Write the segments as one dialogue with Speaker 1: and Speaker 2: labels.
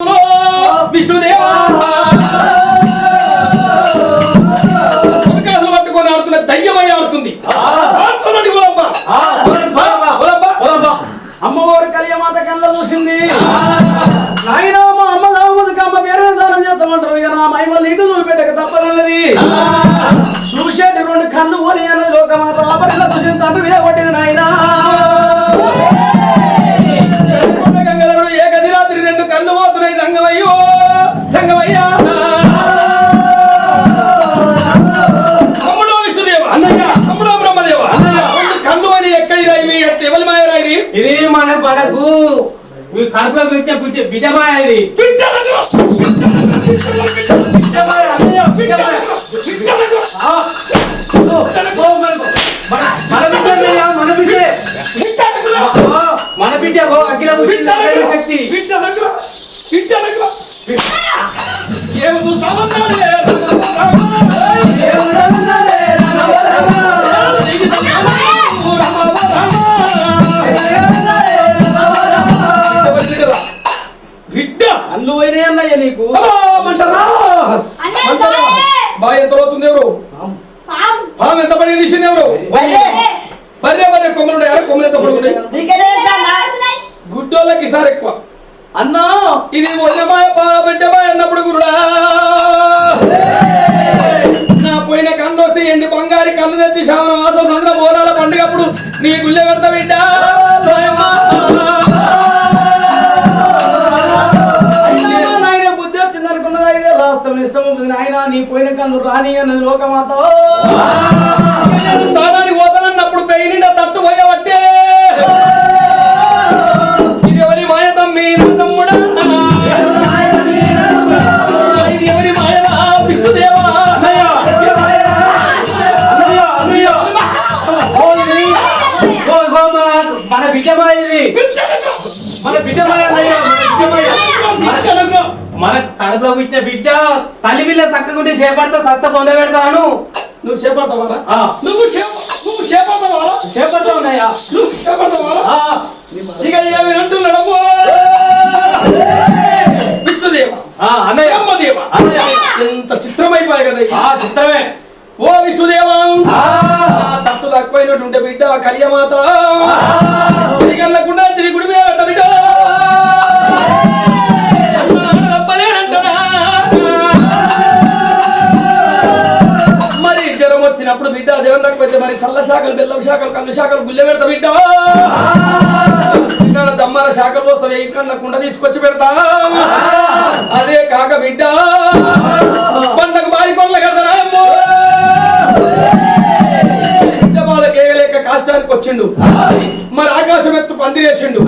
Speaker 1: విష్ణుదేవా పట్టుకొని ఆడుతున్న దయ్యమై ఆడుతుంది. అమ్మవారు కలియమాత కళ్ళ చూసింది. నాయన మా అమ్మ దామదుకు అమ్మ పేరు దానం చేస్తామంటారు. ఇక నా మహిమలు నీకు చూపెట్టక తప్పదన్నది. చూసేటి రెండు కన్ను ఓని అన్నది లోకమాత ఆపరిలో చూసిన తండ్రి మీద కొట్టిన నాయన గంగధరుడు ఏకదిరాత్రి రెండు కన్ను పోతున్నాయి. సంగమయ్యో సంగమయ్యా తమ్ముడు విష్ణుదేవ అన్నయ్య తమ్ముడు బ్రహ్మదేవ అన్నయ్య కన్ను అని ఎక్కడి రాయి ఎవరి మాయరా ఇది?
Speaker 2: ఇది మన పడకు కడుపులో పెట్టే బిడ్డమాయ ఇది. మన బిడ్డ అఖిల
Speaker 1: బిడ్డ అల్లు అయినా అన్నయ్య నీకు బాగా ఎంత అవుతుంది? ఎవరు పాము ఎంత పడి తీసింది? ఎవరు బర్రె బర్రె కొమ్మలు కొమ్మలు ఎంత పడుకున్నాయి? గుడ్డోళ్ళకి ఈసారి ఎక్కువ అన్నా. ఇది వజ్రమాయ బిడ్డమాయ అన్నప్పుడు గురుడా నా పోయిన కన్ను వస్తే ఎండి బంగారి కన్ను తెచ్చి శ్రావణ మాసం సంద్ర బోనాల పండుగప్పుడు నీ గుళ్ళె పెడతా బిడ్డ. బుద్ధి వచ్చింది అనుకున్నది అయితే లాస్తం ఇష్టం ఆయన నీ పోయిన కన్ను రాని అన్నది లోకమాత. స్థానానికి పోతానన్నప్పుడు పెయి నిండా తట్టు పోయబట్టే ఇది ఎవరి మాయ తమ్మి తమ్ముడా? ఇది ఎవరి మాయరా విష్ణుదేవా?
Speaker 2: మన బిడ్డమాయ ఇది. మన బిడ్డమాయ మన కడుపులో పుట్టిన బిడ్డ తల్లి పిల్ల చక్కకుంటే చేపడతా సత్త పొంద పెడతాను.
Speaker 1: నువ్వు చేపడతావారా? నువ్వు చేపడతా ఉన్నాయా? నువ్వు చేపడతావారా? ఇక ఏమి అంటున్నాడు విష్ణుదేవ అన్నయ్య అమ్మదేవ అన్నయ్య ఎంత చిత్రమైపోయాయి కదా.
Speaker 2: చిత్రమే.
Speaker 1: ఓ విష్ణుదేవ తట్టు తక్కువైనటువంటి బిడ్డ కలియమాత కళ్ళకుండా తిరిగి గుడి మీద పెట్ట బిడ్డ మరి జ్వరం వచ్చినప్పుడు బిడ్డ జ్వరం తక్కువైతే మరి సల్ల శాఖలు బెల్లం శాఖలు కళ్ళు శాఖలు గుళ్ళె పెడతా బిడ్డ. ఇక్కడ దమ్మర శాఖలు పోస్తావు ఏ కళ్ళ కుండ తీసుకొచ్చి పెడతా. అదే కాక బిడ్డ పండ్లకు బారి పండ్ల కదా కేగలేక కాష్టానికి వచ్చిండు. మరి ఆకాశం ఎత్తు పందిరేసిండు.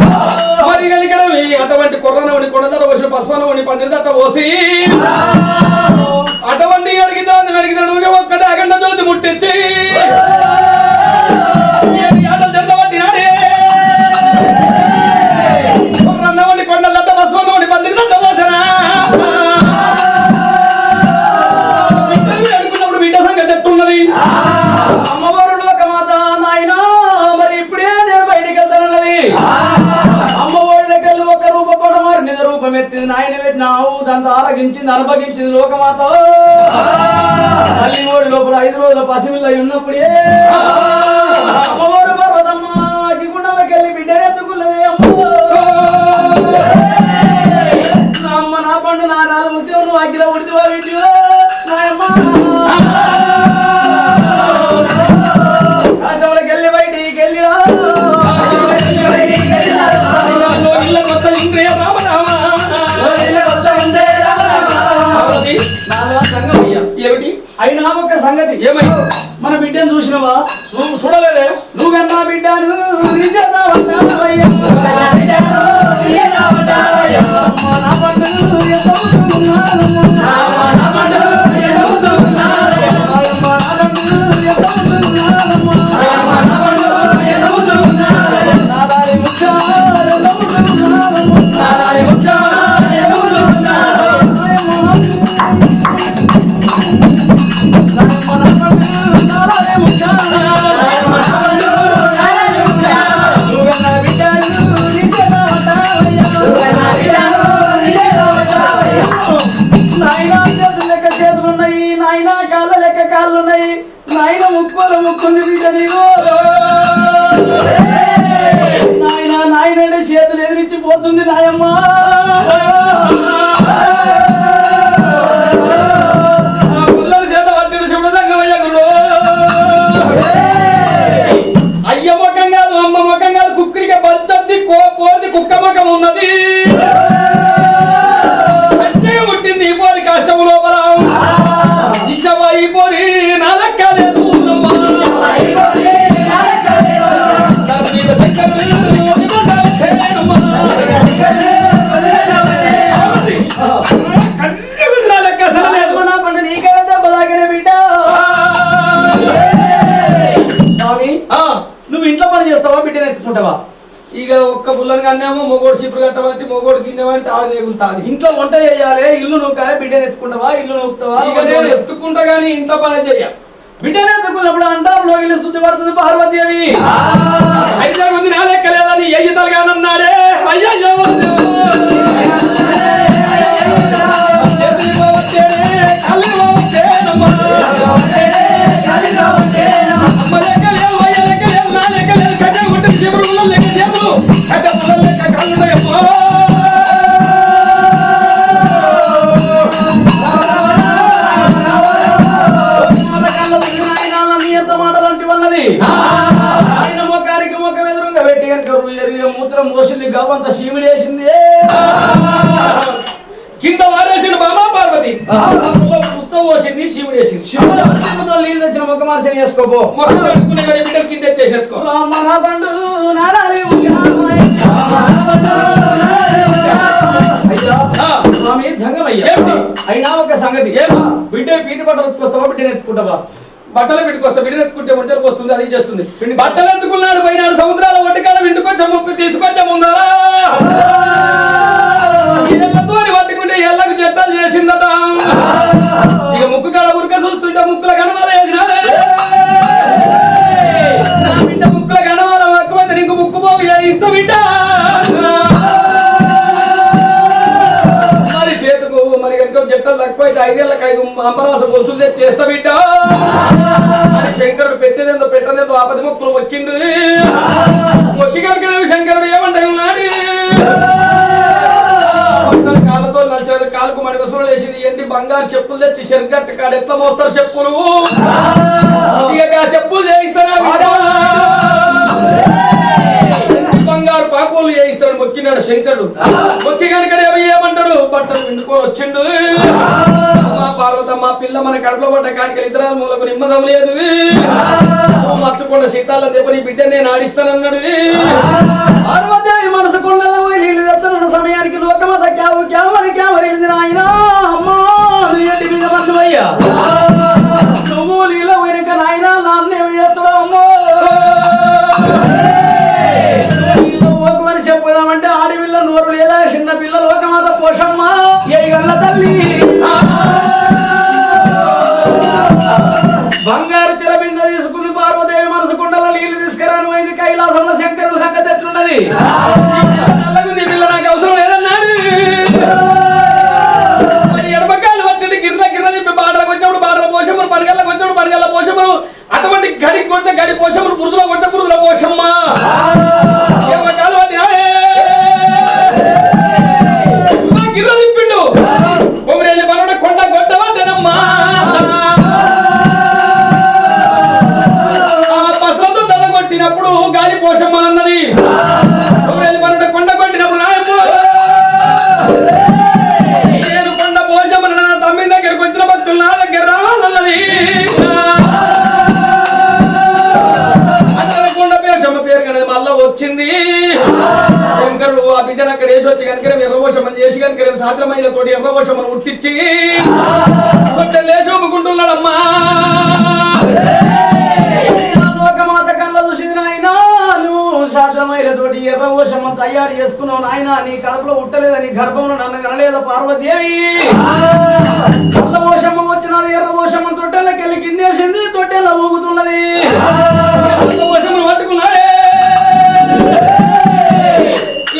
Speaker 1: మరి కలిగడ అటువంటి కొర్రనవని కొండదట పోసిన పసుపనవని పందిరిదట్ట పోసి అటువంటి అడిగిదాన్ని అడిగినాడు ఒక్కటే అగండ జ్యోతి ముట్టించి ఆటలు జరగబట్టినాడే. కొర్రన్నవని కొండలట్ట పసుపనవని పందిరిదట్ట పోసనా అడుగున్నప్పుడు బిడ్డ సంగతి ఎట్టున్నది. అమ్మవారు అమ్మవాడి దగ్గర ఒక రూపం మారి నిజ రూపం ఎత్తింది. నాయన పెట్టినావు దాంతో ఆరగించింది అనుభవించింది లోకమాత. తల్లి ఓడి లోపల 5 రోజుల పసిపిల్ల ఉన్నప్పుడే అమ్మవారు పర్వతమ్మకి గుండెలకి వెళ్ళి బిడ్డను ఎత్తుకున్నది. అమ్మ నా పండు నా నాలుగు ముత్యం నువ్వు అగ్గిలో ఉడితివా వింటివా నాయమ్మ కాశంలోకి వెళ్ళి బయటికి వెళ్ళిరా ఏమిటి అయినా ఒక సంగతి ఏమైనా మన బిడ్డను చూసినవా? నువ్వు చూడలేదే. నువ్వు కన్నా బిడ్డను ముచ్చ నాయన ముక్కోల ముక్కుంది బిడ్డ నీవు నాయన నాయన చేతులు ఎదిరించిపోతుంది నాయమ్మ పుల్లల చేత పట్టిన శుభ్రంగా అయ్య ముఖం కాదు అమ్మ ముఖం కాదు కుక్కడికి బచ్చద్ది పోరిది కుక్క ముఖం ఉన్నది పుట్టింది ఈ పోరి కష్టము లోపల ఇష్టమా ఈ పోరి నా లెక్క లేదు నువ్వు ఇంట్లో పని చేస్తావా బిడ్డను ఎత్తుకుంటావా ఇక ఒక్క పుల్లని కన్నామో మొగోడు చిప్పుడు కట్టబట్టి మొగోడు గిన్నెవాడి తాళ తేగుతాది ఇంట్లో వంట చేయాలి ఇల్లు నూకాలి బిడ్డను ఎత్తుకుంటావా ఇల్లు నూకుతావా ఇక నేను ఎత్తుకుంటా గానీ ఇంట్లో పని చెయ్య బిడ్డను ఎత్తుకున్నప్పుడు అంటారు లోగిలి శుద్ధి పడుతుంది పార్వతీదేవి 5 మంది నా లెక్క లేదని ఎయ్యతలుగానన్నాడే అయ్యో మూత్రం మోసింది గవ్వంత శివుడు వేసింది కింద వారేసిన బామా పార్వతి ఉత్సవం పోసింది శివుడు వేసింది శివుడు నీళ్ళు తెచ్చిన మొక్క మార్చని చేసుకోబో మొక్క కడుక్కునే కానీ బిడ్డలు కింద ఎత్తేసేసుకో స్వామి జంగమయ్య అయినా ఒక సంగతి బిడ్డ పీటి బట్టలు ఎత్తుకొస్తావా బిడ్డను ఎత్తుకుంటావా బట్టలు పెట్టుకొస్తా బిడ్డను ఎత్తుకుంటే ఒంటరికి వస్తుంది అది చేస్తుంది బట్టలు ఎత్తుకున్నాడు పోయినాడు సముద్రాల ఒడ్డుకాడ వింటుకొచ్చా ముప్పు తీసుకొచ్చా ముందరా ఎల్లతో పట్టుకుంటే ఎల్లకు చట్టాలు చేసిందట ఇక ముక్కు కాడ ఉరక చూస్తుంటే ముక్కుల గణమాల నా బిడ్డ ముక్కుల గణమాల ఎక్కువైతే నీకు ముక్కు పోగు ఇస్తా బిడ్డ మరి చేతుకు మరి కనుక చట్టాలు తక్కువైతే 5 ఏళ్ళకి 5 అంబరాస వసూలు తెచ్చి చేస్తా బిడ్డ మరి శంకరుడు పెట్టేదేందో పెట్టదేందో ఆపది మొక్కులు మొక్కిండు మొక్కి కనుక శంకరుడు ఏమంటే ఉన్నాడు కాళ్ళతో నడిచేది కాలుకు మరి వసూలు వేసింది ఏంటి బంగారు చెప్పులు తెచ్చి చెరుగట్టు కాడ ఎట్లా మోస్తారు చెప్పులు ఇక చెప్పులు చేయిస్తారా బంగారు పాకోలు చేయిస్తాడు మొక్కినాడు శంకరుడు మొక్కి కనుక ఏమంటాడు బట్టలు పిండుకొని వచ్చిండు మా పార్వతమ్మ పిల్ల మన కడుపులో పడ్డ కాడికి ఇద్దరాలు మూలకు నిమ్మదం లేదు మర్చకుండా సీతాల దెబ్బని బిడ్డ నేను ఆడిస్తానన్నాడు పార్వతి మనసు కొండలో నీళ్ళు తెస్తున్న సమయానికి లోకమత క్యావరి ఆయన అమ్మా మీద మందువయ్యా నువ్వు నీళ్ళ పోయినాక నాయన నాన్నే వేస్తున్నా అమ్మో ఒక మనిషి పోదామంటే ఆడపిల్ల నోరు లేదా చిన్న పిల్ల లోకమాత పోషమ్మ ఏ గల్ల తల్లి బంగారు తెర బింద తీసుకుని పార్వదేవి మనసు కొండలో నీళ్లు తీసుకురాను అయింది కైలాసంలో శంకరుడు సంగతి ఎట్లున్నది పిల్ల నాకు అవసరం లేదన్నాడు ఎడమకాయలు పట్టి గిర్ర తిప్పి బాటలు కొట్టినప్పుడు బాటల పోషమ్మను పరగల్ల కొట్టినప్పుడు పరగల్ల పోషమ్మను అటువంటి గడి కొట్టిన గడి పోషమ్మను పురుదులో కొట్టిన పురుదుల పోషమ్మ ఎడమకాయలు పట్టి గిర్ర తిప్పిండు కొమ్మరేజీ పనుడు కొండ కొట్టవద్దనమ్మా పసలతో తల కొట్టినప్పుడు గాలి పోషమ్మ అన్నది కొమ్మరేజీ పనుడు కొండ కొట్టినప్పుడు నేను కొండ పోషమ్మ నా తమ్మి దగ్గరకు వచ్చిన భక్తులు నా దగ్గర రావాలన్నది కొండ పోషమ్మ పేరు కనది మళ్ళా వచ్చింది శంకరుడు ఆ బిడ్డను అక్కడ వేసి వచ్చి కనుక ఎర్రపోషమ్మని చేసి కనుక సాధ్యమైనతోటి ఎర్రపోషమ్మను ఉట్టించి లేచి ఒమ్ముకుంటున్నాడమ్మా లోకమాత కళ్ళ చూసింది నాయన నువ్వు సాధ్యమైనతోటి ఎర్రపోషమ్మను తయారు చేసుకున్నావు నాయన నీ కడుపులో ఉట్టలేదని గర్భంలో నన్ను కనలేదా పార్వతీదేవి కళ్ళపోషమ్మ వచ్చినది ఎర్రపోషమ్మ తొట్టెలకి వెళ్ళి కిందేసింది తొట్టెల్లో ఊగుతున్నది ఎర్రపోషమ్మను పట్టుకున్నాడే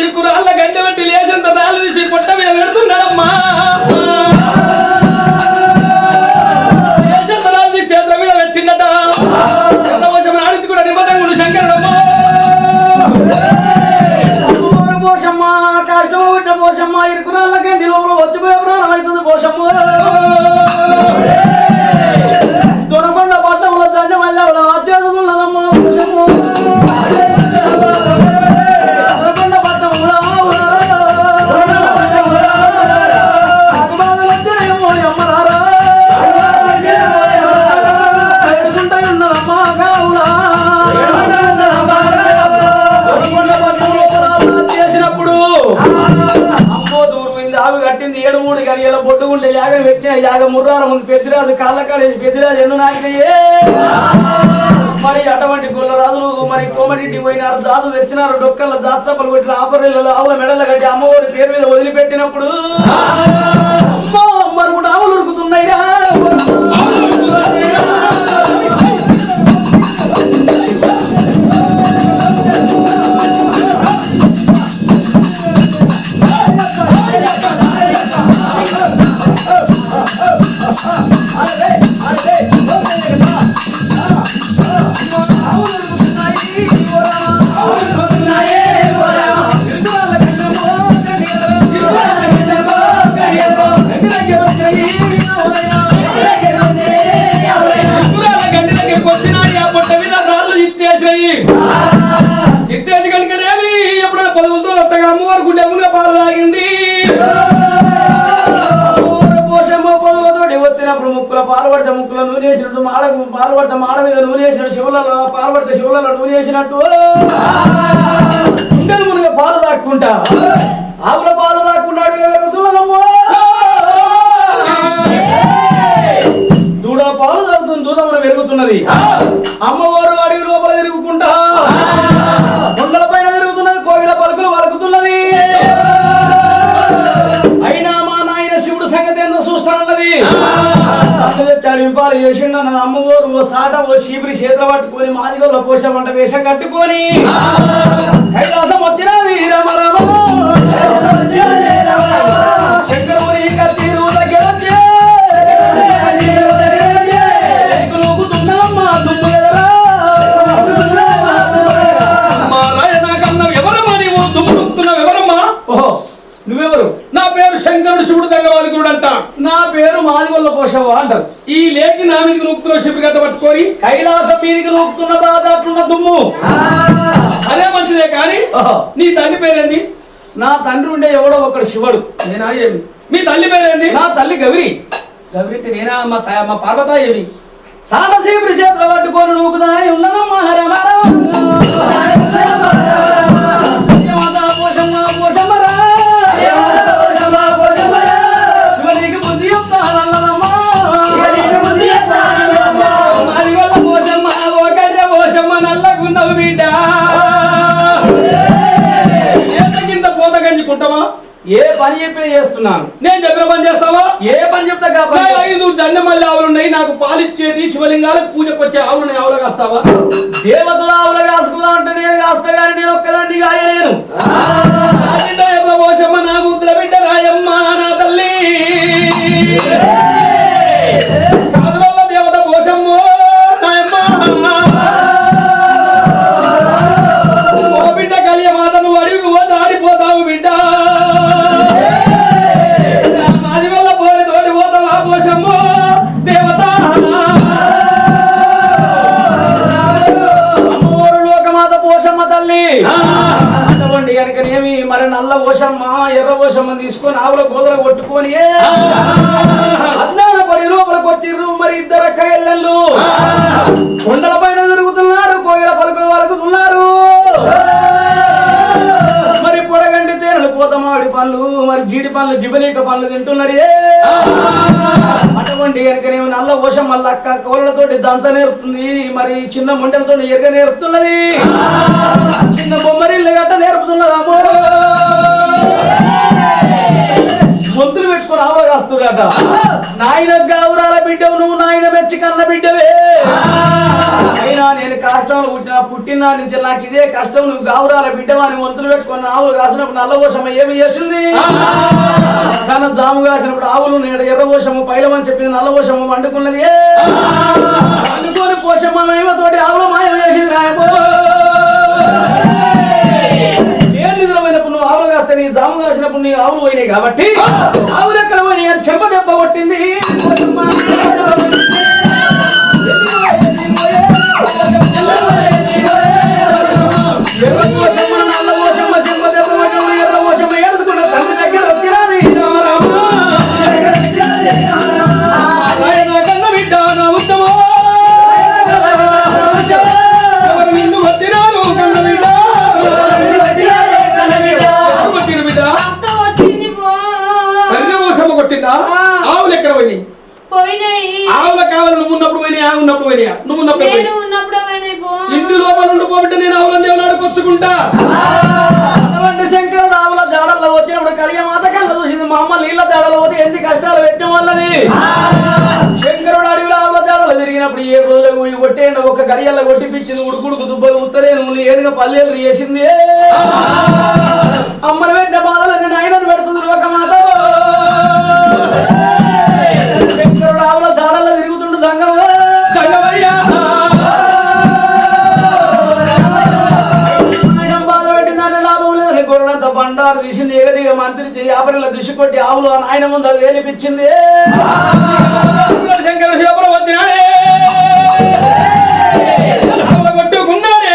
Speaker 1: ఇరుకురాళ్ళ గడ్డ పెట్టి లేచంత రాళ్ళు తీసి పొట్ట మీద పెడుతున్నాడమ్మా లేచంత రాళ్ళు చేతుల మీద పెట్టిన వచ్చిపోయే ప్రాణం అవుతుంది పోషమ్మ దొరకొండ పట్టంలో దండ మళ్ళీ అత్యర్థున్నదమ్మా పోషమ్మ దొరకొండ పట్టంలో కట్టింది 7-3 గడియల బొట్టుకుంటే యాగం పెట్టిన యాగం ముర్రాల ముందు పెద్దిరాజు కాళ్ళకాడేసి పెద్దిరాజు ఎన్నో నాకినాయే మరి అటువంటి గొల్లరాజులు మరి కోమటింటికి పోయినారు జాతు తెచ్చినారు డొక్కల జాతపలు కొట్టిన ఆపరేళ్ళలో ఆవుల మెడలు కట్టి అమ్మవారి పేరు మీద వదిలిపెట్టినప్పుడు మరి కూడా ఆవులు ఉరుకుతున్నాయిగా ఇచ్చేది కనుకనేమి ఎప్పుడైనా పదువులతో వస్తాగా అమ్మవారి గుండె ఎమ్ముగా పాలు తాగింది పోషమ్మ పదువుతోటి వచ్చినప్పుడు ముక్కుల పాల్పడితే ముక్కుల నూనె వేసినట్టు మాడకు పాల్పడితే మాడ మీద నూనె వేసినట్టు శివులలో పాల్పడితే శివులలో నూనె వేసినట్టు గుండెలు మునిగా పాలు తాక్కుంటా ఆవుల పాలు తాక్కుంటాడు దూడ పాలు తాగుతుంది దూడమున పెరుగుతున్నది అమ్మవారు అడవి లోపల తిరుగుకుంటా కొండల పైన తిరుగుతున్నది కోగిల పలుకులు వలుకుతున్నది అయినా మా నాయన శివుడు సంగతి ఏందో చూస్తానున్నది చడింపాలు చేసిండు నా అమ్మవారు ఓ సాట ఓ చీపురి చేతులు పట్టుకొని మాదిగోళ్ళ పోషమంట వేషం కట్టుకొని కైలాసం వచ్చినది రమ రమ శంకరుని కత్తిరు దగ్గర నువ్వెవరు? నా పేరు శంకరుడు శివుడు దగ్గవాదికుడు అంట. నా పేరు మాదిగొల్ల పోషవ అంటారు. ఈ లేకి నా మీదకి నూపుతున్న శివుడి గత పట్టుకొని కైలాసం మీదకి నూపుతున్న దాదాపున్న దుమ్ము అదే మంచిదే కానీ నీ తల్లి పేరేంది? నా తండ్రి ఉండే ఎవడో ఒకడు శివుడు. నేనా ఏమి? మీ తల్లి పేరేంది? నా తల్లి గౌరి. గౌరి నేనా మా పార్వత ఏమి? సాటసీపురి చేతులు పట్టుకొని నూకుదాని ఉన్నదమ్మా ఏ పని చెప్పి చేస్తున్నాను నేను చెప్పిన పని చేస్తావా? ఏ పని చెప్తా 5 జండమల్లి ఆవులున్నాయి నాకు పాలిచ్చేటి శివలింగాలకు పూజకు వచ్చే ఆవులున్నాయి ఆవులు కాస్తావా? దేవతలు ఆవులు కాసుకుందా అంటే నేను కాస్తా కానీ నేను ఒక్కదాన్ని కాయలేను. పోషమ్మ నా ముద్దుల బిడ్డ రాయమ్మ నా తల్లి కాదువల్ల దేవత పోషమ్మ ఓ బిడ్డ కలియ మాత నువ్వు అడిగి పోతే ఆడిపోతావు బిడ్డ అటువంటి కనుకనేమి మరి నల్ల పోషమ్మ ఎర్ర పోషమ్మ తీసుకొని ఆవుల గోదర కొట్టుకొని అద్దాన పడి లోపలికి వచ్చిర్రు. మరి 2 అక్కయ్యలు కొండల పైన తిరుగుతున్నారు కోయిల పలుకులు వలుకుతున్నారు. మరి పొడగండి తేనెలు పోతమాడి పళ్ళు మరి జీడి పళ్ళు జిబనీక పళ్ళు తింటున్నారు. అటువంటి కనుకనేమి నల్ల పోషం మళ్ళీ అక్క కోళ్ళతోటి దంత నేర్పుతుంది. మరి చిన్న మొంటలతో ఎరగ నేర్పుతున్నది. చిన్న బొమ్మరిల్లు గట్ట నేర్పుతున్నది. అమ్మో గొంతులు పెట్టుకుని ఆవగాస్తుడట. నాయన గౌరాల బిడ్డవు నువ్వు నాయన మెచ్చి కన్న బిడ్డవే. అయినా నేను కష్టంలో పుట్టిన నుంచి నాకు ఇదే కష్టం నువ్వు గౌరాల బిడ్డవా అని వంతులు పెట్టుకుని ఆవులు కాసినప్పుడు నల్ల పోషమ్మ ఏమి చేసింది? తన జాము కాసినప్పుడు ఆవులు నేను ఎర్ర పోషమ్మ పైలమని చెప్పింది. నల్ల పోషమ్మ వండుకున్నది. వండుకొని పోషమ్మ మహిమతోటి ఆవులు మాయం చేసింది. నేను నిద్రపోయినప్పుడు నువ్వు ఆవులు కాస్తే నీ జాము కాసినప్పుడు నీ ఆవులు పోయినాయి కాబట్టి ఆవుల అని చెంప దెబ్బ కొట్టింది ఎర్ర పోషమ్మ నల్ల పోషమ్మ చెంప దెబ్బ కొట్టమ్మ ఎర్ర పోషమ్మ ఏడుకున్న తండ్రి దగ్గర వచ్చినది కన్న బిడ్డ నా ఉత్తమ ఎవరు నిన్ను వచ్చినారు కన్న బిడ్డ కొట్టిన బిడ్డ సంగ పోషమ్మ కొట్టిందా ఆవులు ఎక్కడ పోయినాయి ఆవుల కావాలి నువ్వు ఉన్నప్పుడు పోయినాయి ఆవు ఉన్నప్పుడు పోయినాయా నువ్వు ఉన్నప్పుడు ఇంటి లోపల ఉండిపోబిట్ట నేను ఆవులను దేవుని ఆడుకొచ్చుకుంటా శంకరుడు ఆవుల దాడల్లో వచ్చినప్పుడు కలియ మాత కళ్ళ చూసింది మా అమ్మ నీళ్ళ దాడలో పోతే ఎన్ని కష్టాలు పెట్టడం వల్లది శంకరుడు అడవిలో ఆవుల దాడలు తిరిగినప్పుడు 7 రోజులు కొట్టేయండి ఒక గడియల్లో కొట్టిపించింది ఉడుకుడుకు దుబ్బలు ఉత్తరేను ఏడుగా పల్లెలు చేసింది అమ్మను పెట్టిన బాధలన్నీ నాయనను పెడుతుంది ఒక మాత శంకరుడు ఆవుల దాడల్లో తిరుగుతుండు సంగమయ్యా గొర్రెలంత బండారు తీసింది ఏగదిగా మంత్రి యాభైల దిశ కొట్టి ఆవులు ఆయన ముందు అది వేలిపించింది శంకర శివపురం వచ్చినాడే కొట్టుకున్నాడే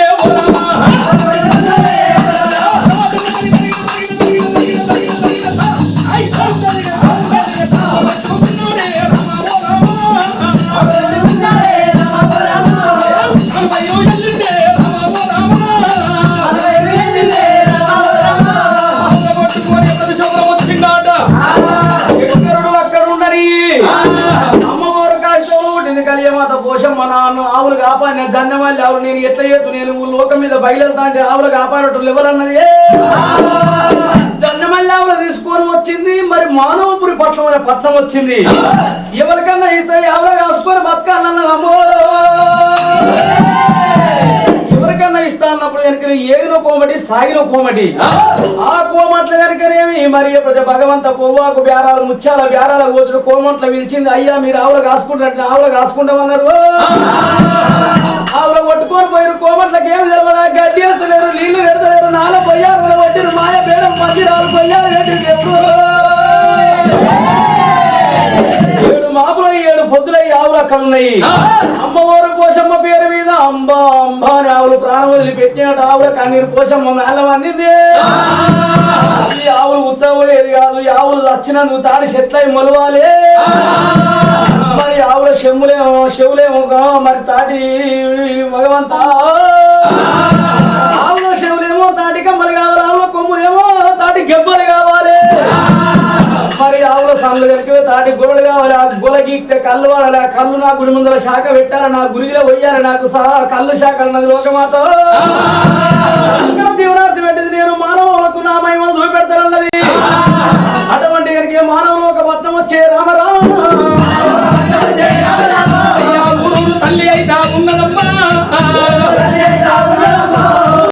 Speaker 1: కలియమాత పోషమ్మ నాన్న ఆవులు కాపాడిన దండమల్లి ఆవులు నేను ఎట్లా చేతు నేను లోకం మీద బయలుతా అంటే ఆవులు కాపాడటం ఎవరన్నది దండమల్లి ఆవులు తీసుకొని వచ్చింది మరి మానవపురి పట్నం అనే పట్నం వచ్చింది ఎవరికన్నా ఇస్తే ఆవులు కాసుకొని బతకాలన్నది అమ్మో ఎవరికన్నా ఇస్తా అన్నప్పుడు కనుక ఏగిన కోమటి సాగిన కోమటి ఆ కోమట్ల కనుకనేమి మరి భగవంత పొవ్వాకు బేరాలు ముత్యాల బేరాల పోతుడు కోమట్ల పిలిచింది అయ్యా మీరు ఆవులు కాసుకుంటారంటే ఆవులు కాసుకుంటామన్నారు ఆవులు కొట్టుకొని పోయారు కోమట్లకి ఏమి తెలవదా గడ్డి వేస్తలేరు నీళ్లు పెడతలేరు నాలో పొయ్యారు వడ్డీరు మాయ బేడం మందిరాలు పొయ్యారు ఏడు మాపులు 7 పొద్దుల ఆవులు అక్కడ ఉన్నాయి అమ్మవారు పోషమ్మ పేరు మీద అంబా అంబా అని ఆవులు ప్రాణం వదిలి పెట్టినట్టు ఆవుల కన్నీరు పోషమ్మ మేళ అందింది ఈ ఆవులు ఉత్తమలేదు కాదు ఈ ఆవులు వచ్చినందుకు తాడి చెట్లయి మొలవాలి మరి ఆవుల చెవులేమో మరి తాటి భగవంత ఆవుల చెవులేమో తాటి కమ్మలు కావాలి ఆవుల కొమ్ములేమో తాటి గెబ్బలు కావాలి మరి ఆవుల సందులు కలిపి తాటి గొర్రెలు కావాలి ఆ గొల గీక్తే కళ్ళు వాడాలి ఆ కళ్ళు నా గుడి ముందర శాఖ పెట్టాలి నా గురిలో పోయాలి నాకు కళ్ళు శాఖలు నాకు లోకమాత జీవనార్థి పెట్టింది నేను మానవులకు నా మహిమను చూపెడతానన్నది